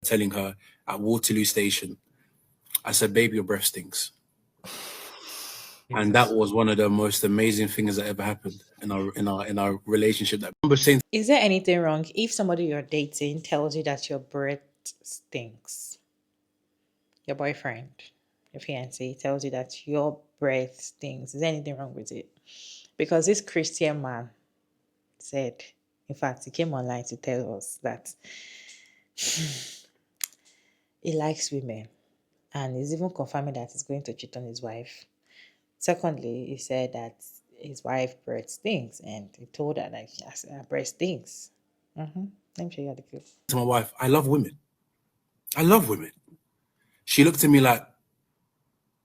telling her at Waterloo Station, I said, baby, your breath stinks. And that was one of the most amazing things that ever happened in our relationship. That I remember saying, Is there anything wrong if somebody you're dating tells you that your breath stinks? Your boyfriend, your fiance tells you that your breath stinks. Is there anything wrong with it? Because this Christian man said, in fact, he came online to tell us that he likes women and he's even confirming that he's going to cheat on his wife. Secondly, he said that his wife breath stinks and he told her that her breath stinks. Let me show you the clip. to my wife, I love women. I love women. She looked at me like,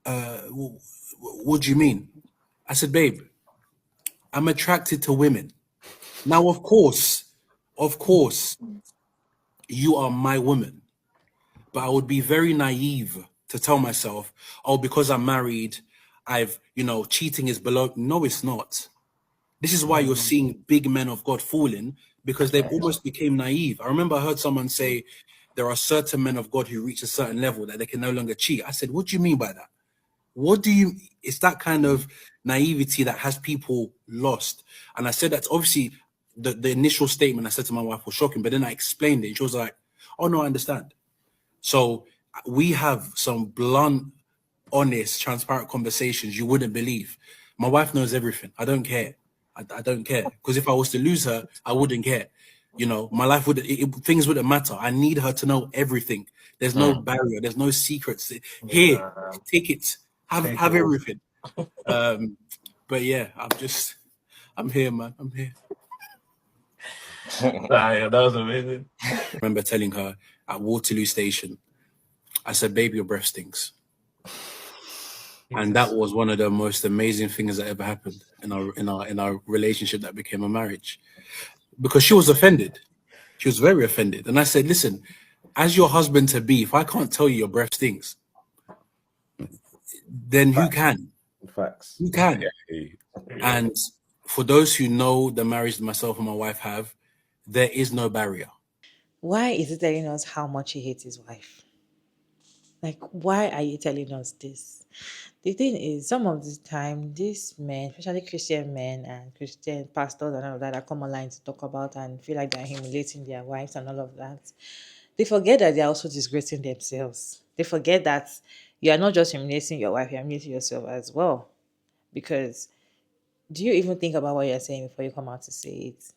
what do you mean? I said, babe, I'm attracted to women. Now, of course, you are my woman. But I would be very naive to tell myself, oh, because I'm married, cheating is below. No, it's not. This is why you're seeing big men of God falling, because they've almost became naive. I remember I heard someone say there are certain men of God who reach a certain level that they can no longer cheat. I said, what do you mean by that? It's that kind of naivety that has people lost. And I said that's obviously the initial statement I said to my wife was shocking, but then I explained it. She was like, oh no, I understand. So we have some blunt, honest, transparent conversations you wouldn't believe. My wife knows everything. I don't care. I don't care. Because if I was to lose her, I wouldn't care. My life things wouldn't matter. I need her to know everything. There's no barrier. There's no secrets. Here, take it. Have everything. But yeah, I'm here, man. I'm here. Yeah, that was amazing. I remember telling her at Waterloo Station, I said, baby, your breath stinks. And that was one of the most amazing things that ever happened in our relationship that became a marriage. Because she was offended. She was very offended. And I said, listen, as your husband to be, if I can't tell you your breath stinks, then who can? Facts. Who can? And for those who know the marriage that myself and my wife have, there is no barrier. Why is he telling us how much he hates his wife? Like, why are you telling us this? The thing is, some of the time, these men, especially Christian men and Christian pastors and all of that come online to talk about and feel like they're humiliating their wives and all of that, they forget that they're also disgracing themselves. They forget that you are not just humiliating your wife, you're humiliating yourself as well. Because do you even think about what you're saying before you come out to say it?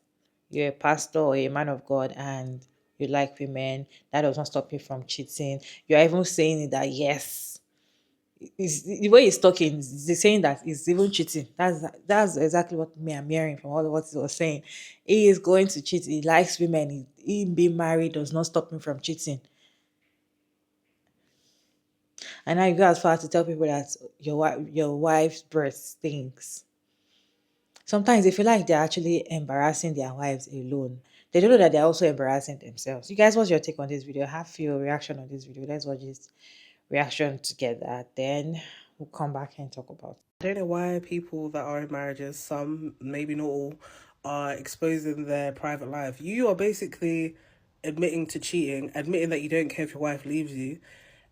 You're a pastor or a man of God and you like women, that does not stop you from cheating. You're even saying that yes, the way he's talking, he's saying that he's even cheating. That's exactly what me I'm hearing from all of what he was saying. He is going to cheat. He likes women. He being married does not stop him from cheating. And now you go as far as to tell people that your wife's breath stinks. Sometimes they feel like they're actually embarrassing their wives alone. They don't know that they're also embarrassing themselves. You guys, what's your take on this video? Have your reaction on this video. Let's watch this reaction together. Then we'll come back and talk about it. I don't know why people that are in marriages, some, maybe not all, are exposing their private life. You are basically admitting to cheating, admitting that you don't care if your wife leaves you,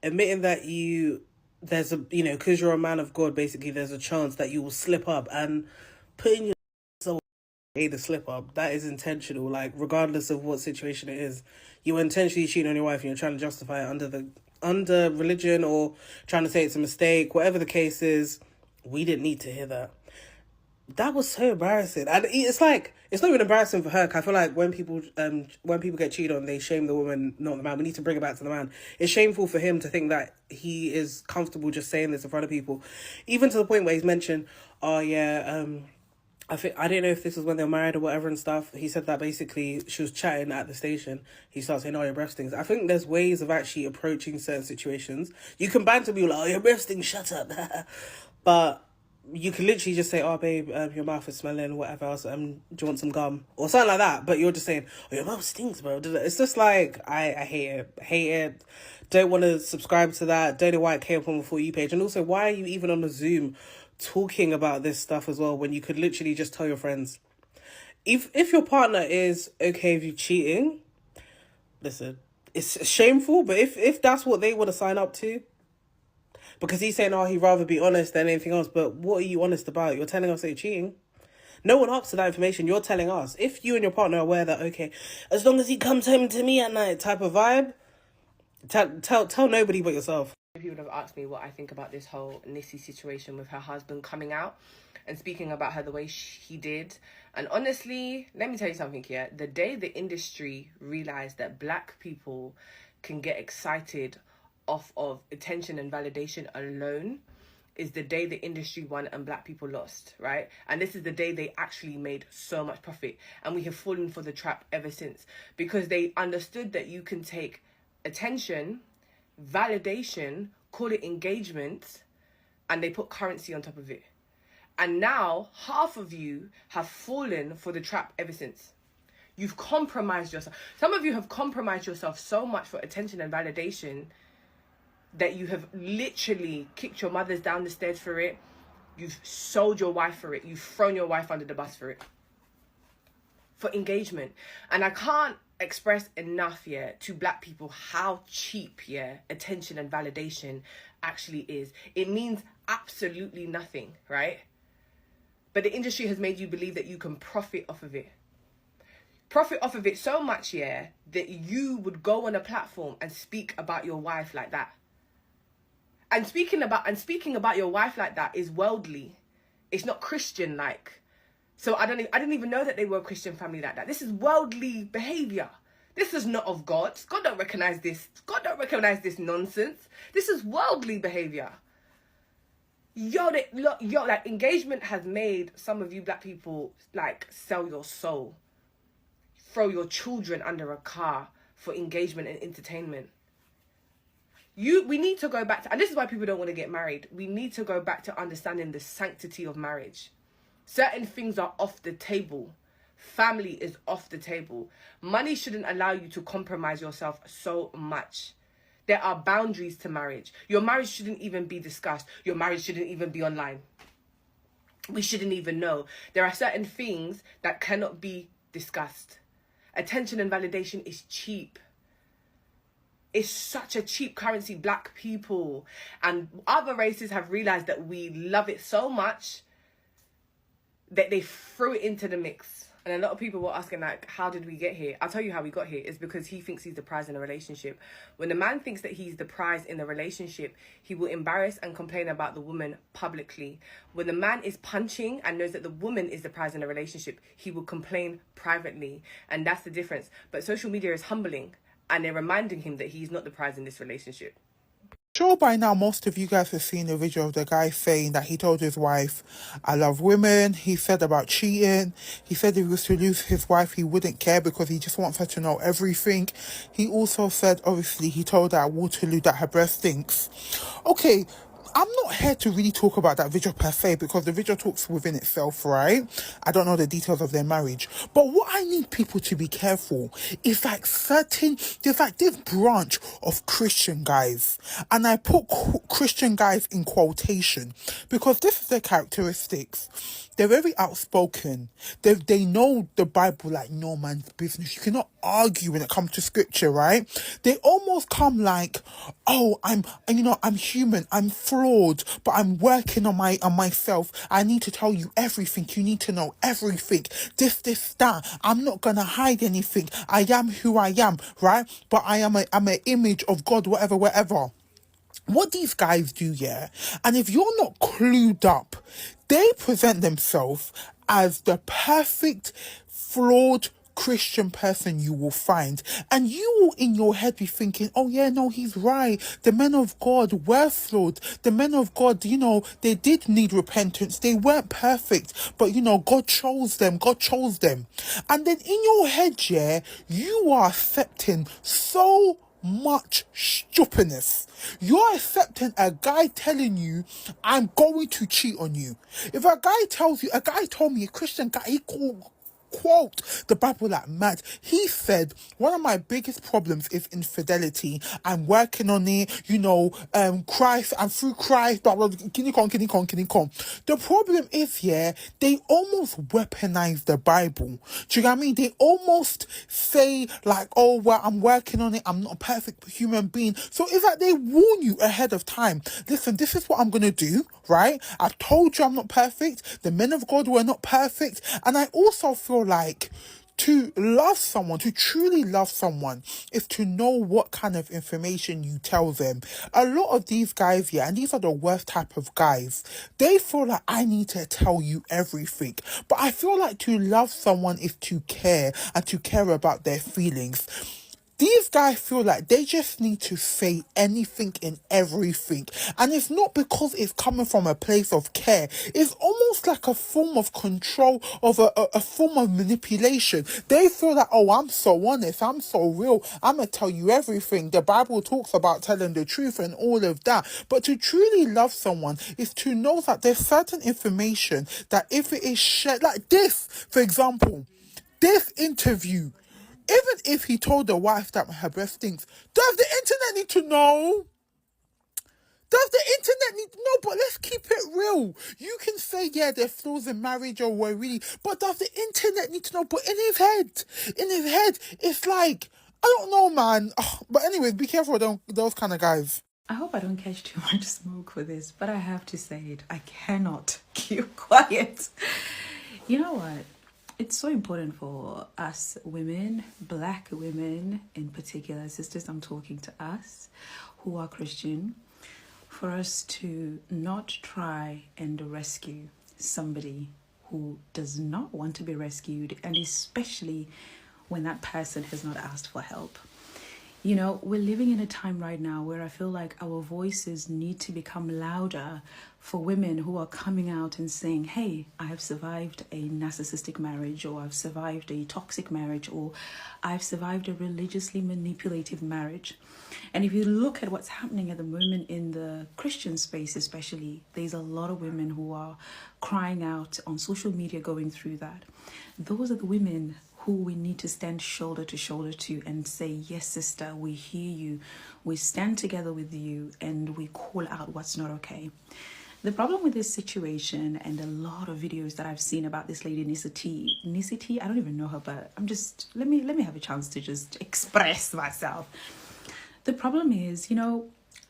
admitting that because you're a man of God, basically there's a chance that you will slip up, and putting yourself the slip up, that is intentional. Like, regardless of what situation it is, you were intentionally cheating on your wife and you're trying to justify it under religion, or trying to say it's a mistake, whatever the case is. We didn't need to hear that. That was so embarrassing, and it's like, it's not even embarrassing for her. I feel like when people get cheated on, they shame the woman, not the man. We need to bring it back to the man. It's shameful for him to think that he is comfortable just saying this in front of people, even to the point where he's mentioned, oh yeah, I don't know if this was when they were married or whatever and stuff. He said that basically she was chatting at the station. He starts saying, oh, your breath stings. I think there's ways of actually approaching certain situations. You can banter people like, oh, your breath stings, shut up. But you can literally just say, oh, babe, your mouth is smelling, whatever else. Do you want some gum? Or something like that. But you're just saying, oh, your mouth stinks, bro. It's just like, I hate it. Hate it. Don't want to subscribe to that. Don't know why it came up on the For You page. And also, why are you even on the Zoom talking about this stuff as well, when you could literally just tell your friends? If your partner is okay with you cheating, listen, it's shameful. But if that's what they want to sign up to, because he's saying, oh, he'd rather be honest than anything else. But what are you honest about? You're telling us that you're cheating. No one asked for that information. You're telling us. If you and your partner are aware that, okay, as long as he comes home to me at night type of vibe, tell nobody but yourself. If you would have asked me what I think about this whole Nissy situation with her husband coming out and speaking about her the way he did. And honestly, let me tell you something here. The day the industry realised that black people can get excited off of attention and validation alone is the day the industry won and black people lost, right? And this is the day they actually made so much profit. And we have fallen for the trap ever since, because they understood that you can take attention, validation, call it engagement, and they put currency on top of it. And now half of you have fallen for the trap ever since. You've compromised yourself. Some of you have compromised yourself so much for attention and validation that you have literally kicked your mothers down the stairs for it. You've sold your wife for it. You've thrown your wife under the bus for it. For engagement. And I can't express enough, to black people how cheap, attention and validation actually is. It means absolutely nothing, right? But the industry has made you believe that you can profit off of it. Profit off of it so much, that you would go on a platform and speak about your wife like that. And speaking about your wife like that is worldly. It's not Christian-like. So I didn't even know that they were a Christian family like that. This is worldly behavior. This is not of God. God don't recognize this. God don't recognize this nonsense. This is worldly behavior. Like engagement has made some of you black people like sell your soul, throw your children under a car for engagement and entertainment. We need to go back to, and this is why people don't want to get married. We need to go back to understanding the sanctity of marriage. Certain things are off the table. Family is off the table. Money shouldn't allow you to compromise yourself so much. There are boundaries to marriage. Your marriage shouldn't even be discussed. Your marriage shouldn't even be online. We shouldn't even know. There are certain things that cannot be discussed. Attention and validation is cheap. It's such a cheap currency, black people. And other races have realized that we love it so much that they threw it into the mix. And a lot of people were asking, like, how did we get here? I'll tell you how we got here. It's because he thinks he's the prize in a relationship. When the man thinks that he's the prize in the relationship, he will embarrass and complain about the woman publicly. When the man is punching and knows that the woman is the prize in a relationship, he will complain privately. And that's the difference. But social media is humbling, and they're reminding him that he's not the prize in this relationship. Sure, by now most of you guys have seen the video of the guy saying that he told his wife, I love women. He said about cheating. He said if he was to lose his wife, he wouldn't care because he just wants her to know everything. He also said, obviously, he told her at Waterloo that her breath stinks. Okay, I'm not here to really talk about that video per se because the video talks within itself, right? I don't know the details of their marriage. But what I need people to be careful is like there's like this branch of Christian guys. And I put Christian guys in quotation because this is their characteristics. They're very outspoken. They know the Bible like no man's business. You cannot argue when it comes to scripture, right? They almost come like, oh, I'm human. I'm flawed, but I'm working on myself. I need to tell you everything. You need to know everything. This, that. I'm not gonna hide anything. I am who I am, right? But I'm an image of God, whatever. What these guys do, and if you're not clued up, they present themselves as the perfect, flawed Christian person you will find, and you will in your head be thinking, oh yeah, no, he's right. The men of God were flawed. The men of God, they did need repentance. They weren't perfect, but God chose them. And then in your head, you are accepting so much stupidness. You're accepting a guy telling you, I'm going to cheat on you. If a guy told me, a Christian guy, quote the Bible like mad. He said, one of my biggest problems is infidelity. I'm working on it, Christ, and through Christ, blah, blah, kini kon. The problem is, they almost weaponize the Bible. Do you know what I mean? They almost say like, oh, well, I'm working on it. I'm not a perfect human being. So it's like they warn you ahead of time. Listen, this is what I'm going to do, right? I've told you I'm not perfect. The men of God were not perfect. And I also feel like to love someone, to truly love someone, is to know what kind of information you tell them. A lot of these guys, and these are the worst type of guys, they feel like I need to tell you everything. But I feel like to love someone is to care and to care about their feelings. These guys feel like they just need to say anything and everything. And it's not because it's coming from a place of care. It's almost like a form of control, of a form of manipulation. They feel like, oh, I'm so honest, I'm so real, I'm going to tell you everything. The Bible talks about telling the truth and all of that. But to truly love someone is to know that there's certain information that if it is shared, like this, for example, this interview, even if he told the wife that her breast stinks, does the internet need to know? Does the internet need to know? But let's keep it real. You can say, there's flaws in marriage or we're really, but does the internet need to know? But in his head, it's like, I don't know, man. But anyways, be careful with those kind of guys. I hope I don't catch too much smoke for this, but I have to say it. I cannot keep quiet. You know what? It's so important for us women, black women in particular, sisters, I'm talking to us who are Christian, for us to not try and rescue somebody who does not want to be rescued, and especially when that person has not asked for help. We're living in a time right now where I feel like our voices need to become louder for women who are coming out and saying, hey, I have survived a narcissistic marriage, or I've survived a toxic marriage, or I've survived a religiously manipulative marriage. And if you look at what's happening at the moment in the Christian space especially, there's a lot of women who are crying out on social media going through that. Those are the women who we need to stand shoulder to shoulder to and say, yes, sister, we hear you. We stand together with you and we call out what's not okay. The problem with this situation and a lot of videos that I've seen about this lady, Nisiti, I don't even know her, but let me have a chance to just express myself. The problem is,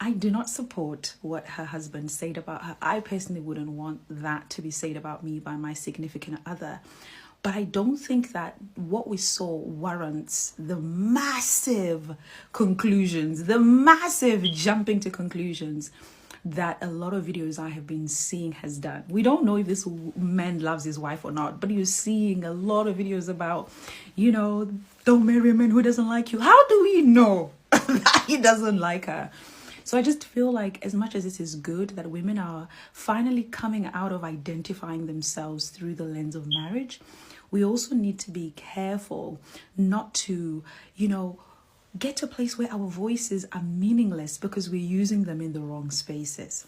I do not support what her husband said about her. I personally wouldn't want that to be said about me by my significant other. But I don't think that what we saw warrants the massive conclusions, the massive jumping to conclusions that a lot of videos I have been seeing has done. We don't know if this man loves his wife or not, but you're seeing a lot of videos about, don't marry a man who doesn't like you. How do we know that he doesn't like her? So I just feel like as much as it is good that women are finally coming out of identifying themselves through the lens of marriage, we also need to be careful not to, get to a place where our voices are meaningless because we're using them in the wrong spaces.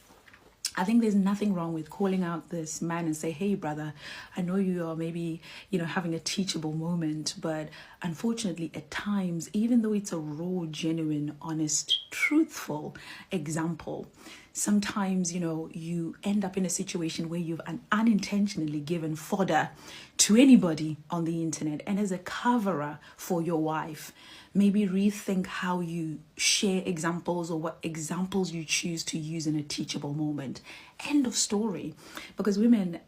I think there's nothing wrong with calling out this man and say, hey, brother, I know you are maybe, having a teachable moment, but unfortunately at times, even though it's a raw, genuine, honest, truthful example, sometimes, you end up in a situation where you've unintentionally given fodder to anybody on the internet. And as a coverer for your wife, maybe rethink how you share examples or what examples you choose to use in a teachable moment. End of story. Because women,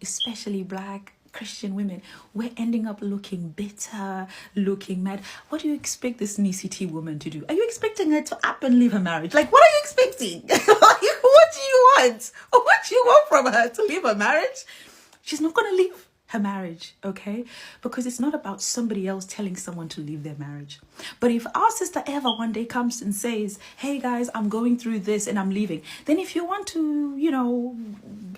especially black Christian women, we're ending up looking bitter, looking mad. What do you expect this Nisiti woman to do? Are you expecting her to up and leave her marriage? Like, what are you expecting? What do you want? Or what do you want from her? To leave her marriage? She's not going to leave her marriage, okay? Because it's not about somebody else telling someone to leave their marriage. But if our sister Eva one day comes and says, hey guys, I'm going through this and I'm leaving, then if you want to,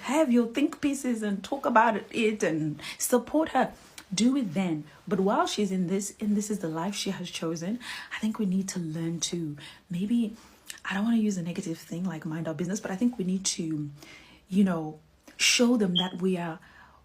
have your think pieces and talk about it and support her, do it then. But while she's in this, and this is the life she has chosen, I think we need to learn to maybe, I don't want to use a negative thing like mind our business, but I think we need to, show them that we are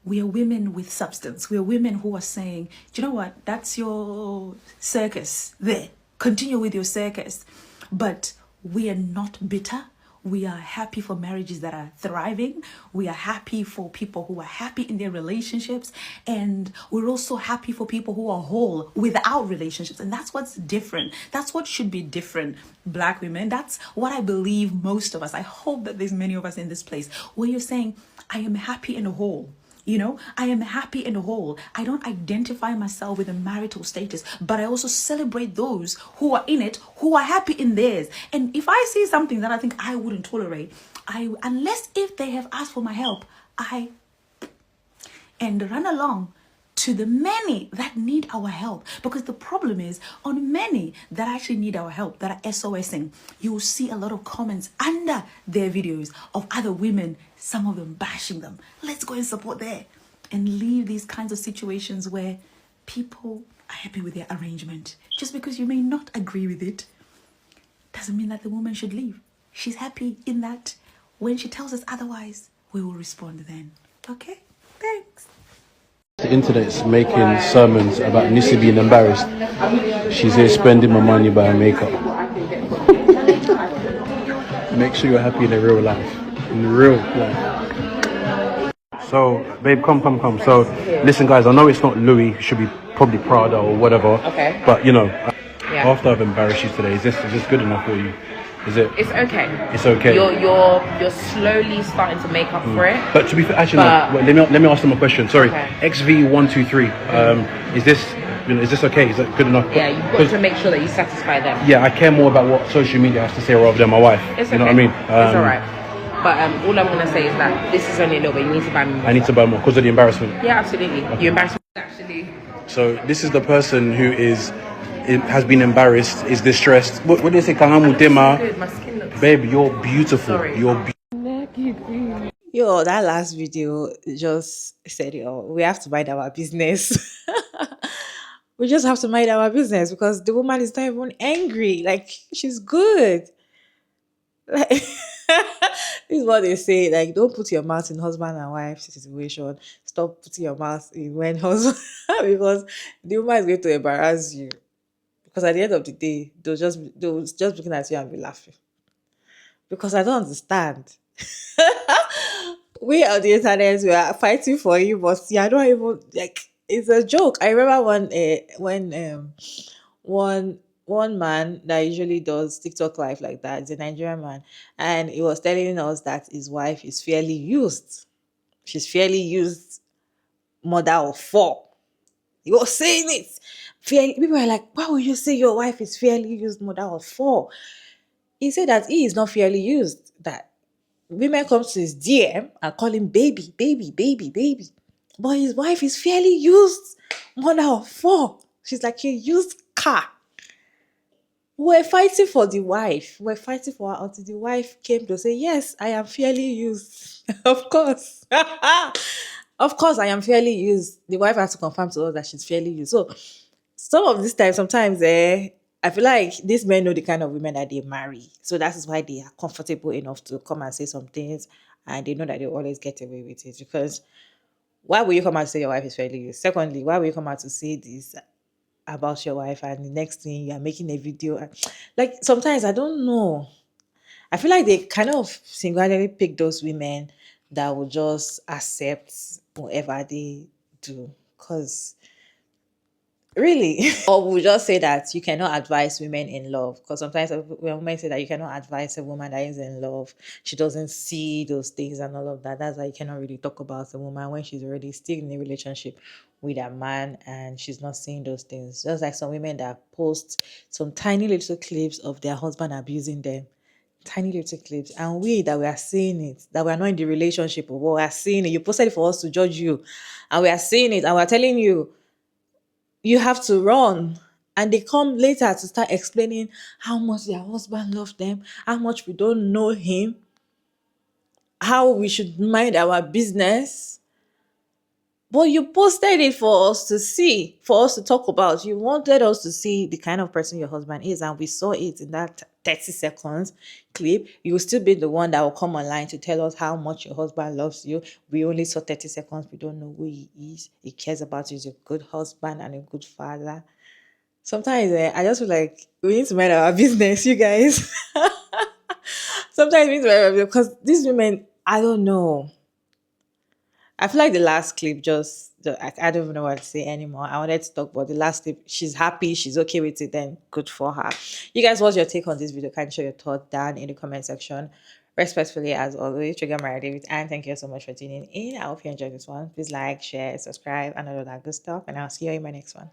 We are women with substance. We are women who are saying, do you know what? That's your circus there. Continue with your circus. But we are not bitter. We are happy for marriages that are thriving. We are happy for people who are happy in their relationships. And we're also happy for people who are whole without relationships. And that's what's different. That's what should be different, Black women. That's what I believe most of us. I hope that there's many of us in this place where you're saying, I am happy in a whole. You know, I am happy in the whole. I don't identify myself with a marital status, but I also celebrate those who are in it, who are happy in theirs. And if I see something that I think I wouldn't tolerate, unless if they have asked for my help, and run along to the many that need our help. Because the problem is, on many that actually need our help, that are SOSing, you will see a lot of comments under their videos of other women, some of them bashing them. Let's go and support there and leave these kinds of situations where people are happy with their arrangement. Just because you may not agree with it doesn't mean that the woman should leave. She's happy in that. When she tells us otherwise, we will respond then. Okay? Thanks. The internet's making sermons about Nissi being embarrassed. She's here spending my money buying makeup. Make sure you're happy in the real life. In the real life. So, babe, come. So, listen, guys, I know it's not Louis. It should be probably Prada or whatever. Okay. But, you know, after I've embarrassed you today, is this good enough for you? Is it? It's okay. It's okay. You're slowly starting to make up for it. But to be fair, actually, no, wait, let me ask them a question. Sorry, Okay. XV123. Is this okay? Is that good enough? Yeah, you've got to make sure that you satisfy them. Yeah, I care more about what social media has to say rather than my wife. It's okay. You know what I mean? It's alright. But all I'm gonna say is that this is only a little bit. You need to buy more. I need to buy more because of the embarrassment. Yeah, absolutely. Okay. You embarrass me. Actually. So this is the person who has been embarrassed, is distressed. What do they say? Kangamu dema. Good. My skin looks. Babe, you're beautiful. Sorry. Yo, that last video just said it all. We have to mind our business. We just have to mind our business because the woman is not even angry. Like, she's good. Like, this is what they say. Like, don't put your mouth in husband and wife situation. Stop putting your mouth in when husband because the woman is going to embarrass you. Because at the end of the day, they'll just be looking at you and be laughing. Because I don't understand. We on the internet, we are fighting for you, but see, I don't even like. It's a joke. I remember when one man that usually does TikTok live like that, is a Nigerian man, and he was telling us that his wife is fairly used. She's fairly used, mother of four. He was saying it. Fairly, people are like, why would you say your wife is fairly used, mother of four? He said that he is not fairly used. That women come to his DM and call him baby, baby, baby, baby. But his wife is fairly used, mother of four. She's like a used car. We're fighting for the wife. We're fighting for her until the wife came to say, yes, I am fairly used. Of course. Of course, I am fairly used. The wife has to confirm to us that she's fairly used. So, some of this time, sometimes I feel like these men know the kind of women that they marry. So that is why they are comfortable enough to come and say some things and they know that they always get away with it. Because why will you come out to say your wife is fairly used? Secondly, why will you come out to say this about your wife and the next thing you are making a video? Like sometimes I don't know. I feel like they kind of singularly pick those women that will just accept whatever they do. Because really, or we'll just say that you cannot advise women in love, because sometimes when women say that you cannot advise a woman that is in love, she doesn't see those things and all of that. That's why you cannot really talk about a woman when she's already still in a relationship with a man and she's not seeing those things. Just like some women that post some tiny little clips of their husband abusing them. Tiny little clips, and we that we are seeing it, that we are not in the relationship, but we are seeing it. You posted it for us to judge you, and we are seeing it, and we're telling you, you have to run. And they come later to start explaining how much their husband loves them, how much we don't know him, how we should mind our business. But you posted it for us to see, for us to talk about. You wanted us to see the kind of person your husband is, and we saw it in that 30 seconds clip. You will still be the one that will come online to tell us how much your husband loves you. We only saw 30 seconds. We don't know who he is. He cares about you. He's a good husband and a good father. Sometimes I just feel like we need to mind our business, you guys. Sometimes we need to mind our business because these women, I don't know. I feel like the last clip I don't even know what to say anymore. I wanted to talk about the last clip. She's happy, she's okay with it, then good for her. You guys, what's your take on this video? Can you share your thought down in the comment section? Respectfully, as always, Trigger Mara David, and thank you so much for tuning in. I hope you enjoyed this one. Please like, share, subscribe, and all of that good stuff. And I'll see you in my next one.